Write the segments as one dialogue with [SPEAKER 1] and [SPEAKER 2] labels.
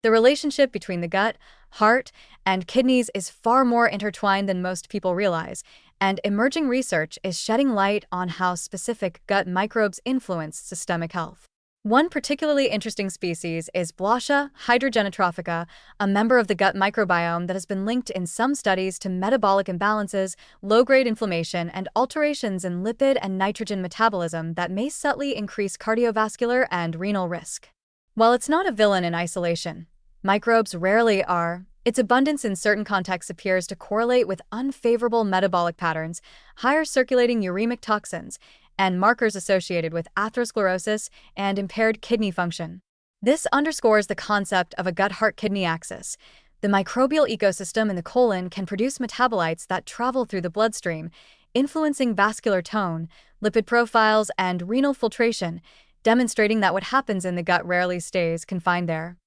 [SPEAKER 1] The relationship between the gut, heart, and kidneys is far more intertwined than most people realize, and emerging research is shedding light on how specific gut microbes influence systemic health. One particularly interesting species is Blautia hydrogenotrophica, a member of the gut microbiome that has been linked in some studies to metabolic imbalances, low-grade inflammation, and alterations in lipid and nitrogen metabolism that may subtly increase cardiovascular and renal risk. While it's not a villain in isolation, microbes rarely are. Its abundance in certain contexts appears to correlate with unfavorable metabolic patterns, higher circulating uremic toxins, and markers associated with atherosclerosis and impaired kidney function. This underscores the concept of a gut-heart-kidney axis. The microbial ecosystem in the colon can produce metabolites that travel through the bloodstream, influencing vascular tone, lipid profiles, and renal filtration, demonstrating that what happens in the gut rarely stays confined there.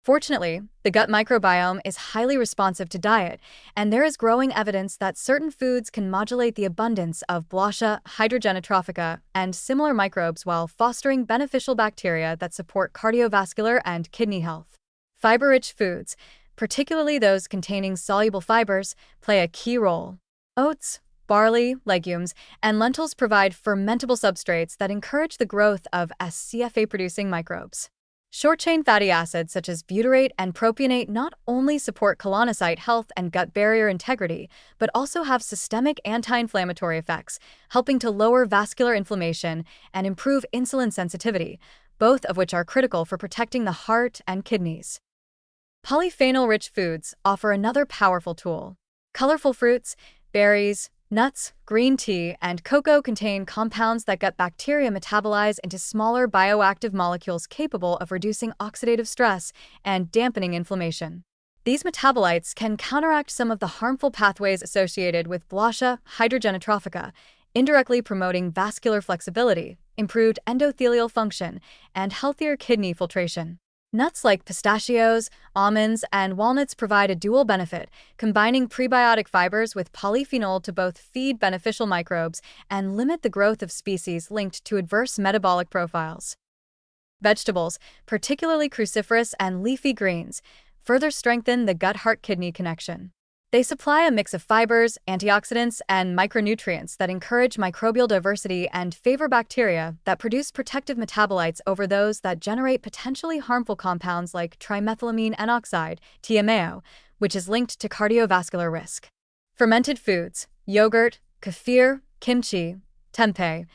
[SPEAKER 1] Fortunately, the gut microbiome is highly responsive to diet, and there is growing evidence that certain foods can modulate the abundance of Blautia hydrogenotrophica and similar microbes while fostering beneficial bacteria that support cardiovascular and kidney health. Fiber-rich foods, particularly those containing soluble fibers, play a key role. Oats, barley, legumes, and lentils provide fermentable substrates that encourage the growth of SCFA-producing microbes. Short-chain fatty acids such as butyrate and propionate not only support colonocyte health and gut barrier integrity, but also have systemic anti-inflammatory effects, helping to lower vascular inflammation and improve insulin sensitivity, both of which are critical for protecting the heart and kidneys. Polyphenol-rich foods offer another powerful tool. Colorful fruits, berries, nuts, green tea, and cocoa contain compounds that gut bacteria metabolize into smaller bioactive molecules capable of reducing oxidative stress and dampening inflammation. These metabolites can counteract some of the harmful pathways associated with Blautia hydrogenotrophica, indirectly promoting vascular flexibility, improved endothelial function, and healthier kidney filtration. Nuts like pistachios, almonds, and walnuts provide a dual benefit, combining prebiotic fibers with polyphenol to both feed beneficial microbes and limit the growth of species linked to adverse metabolic profiles. Vegetables, particularly cruciferous and leafy greens, further strengthen the gut-heart-kidney connection. They supply a mix of fibers, antioxidants, and micronutrients that encourage microbial diversity and favor bacteria that produce protective metabolites over those that generate potentially harmful compounds like trimethylamine N-oxide, TMAO, which is linked to cardiovascular risk. Fermented foods, yogurt, kefir, kimchi, tempeh,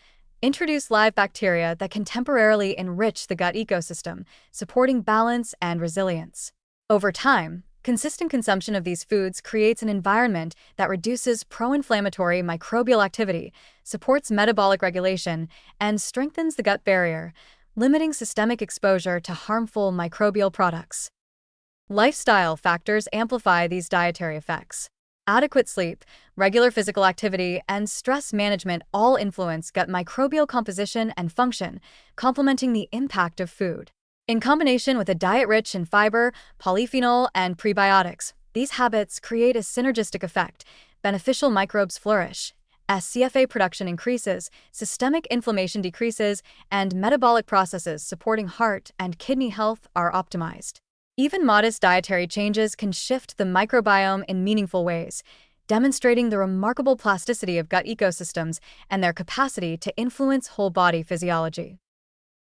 [SPEAKER 1] introduce live bacteria that can temporarily enrich the gut ecosystem, supporting balance and resilience. Over time, consistent consumption of these foods creates an environment that reduces pro-inflammatory microbial activity, supports metabolic regulation, and strengthens the gut barrier, limiting systemic exposure to harmful microbial products. Lifestyle factors amplify these dietary effects. Adequate sleep, regular physical activity, and stress management all influence gut microbial composition and function, complementing the impact of food. In combination with a diet rich in fiber, polyphenol, and prebiotics, these habits create a synergistic effect. Beneficial microbes flourish, SCFA production increases, systemic inflammation decreases, and metabolic processes supporting heart and kidney health are optimized. Even modest dietary changes can shift the microbiome in meaningful ways, demonstrating the remarkable plasticity of gut ecosystems and their capacity to influence whole-body physiology.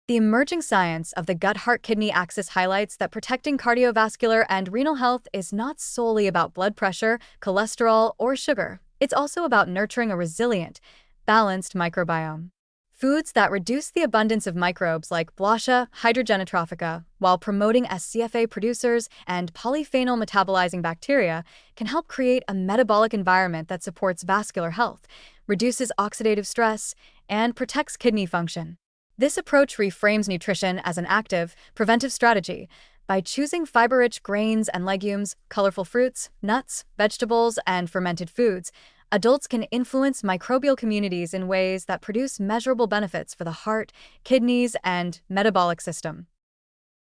[SPEAKER 1] The emerging science of the gut-heart-kidney axis highlights that protecting cardiovascular and renal health is not solely about blood pressure, cholesterol, or sugar. It's also about nurturing a resilient, balanced microbiome. Foods that reduce the abundance of microbes like Blautia hydrogenotrophica while promoting SCFA producers and polyphenol metabolizing bacteria can help create a metabolic environment that supports vascular health, reduces oxidative stress, and protects kidney function. This approach reframes nutrition as an active, preventive strategy. By choosing fiber-rich grains and legumes, colorful fruits, nuts, vegetables, and fermented foods, adults can influence microbial communities in ways that produce measurable benefits for the heart, kidneys, and metabolic system.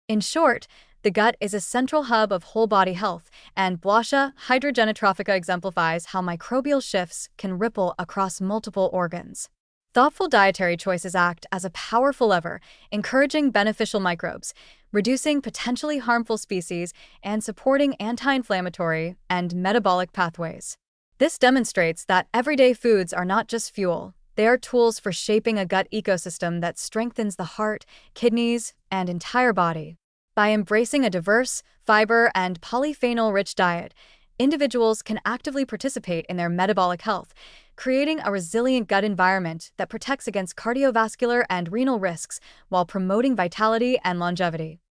[SPEAKER 1] In short, the gut is a central hub of whole-body health, and Blautia hydrogenotrophica exemplifies how microbial shifts can ripple across multiple organs. Thoughtful dietary choices act as a powerful lever, encouraging beneficial microbes, reducing potentially harmful species, and supporting anti-inflammatory and metabolic pathways. This demonstrates that everyday foods are not just fuel, they are tools for shaping a gut ecosystem that strengthens the heart, kidneys, and entire body. By embracing a diverse, fiber, and polyphenol-rich diet, individuals can actively participate in their metabolic health, creating a resilient gut environment that protects against cardiovascular and renal risks while promoting vitality and longevity.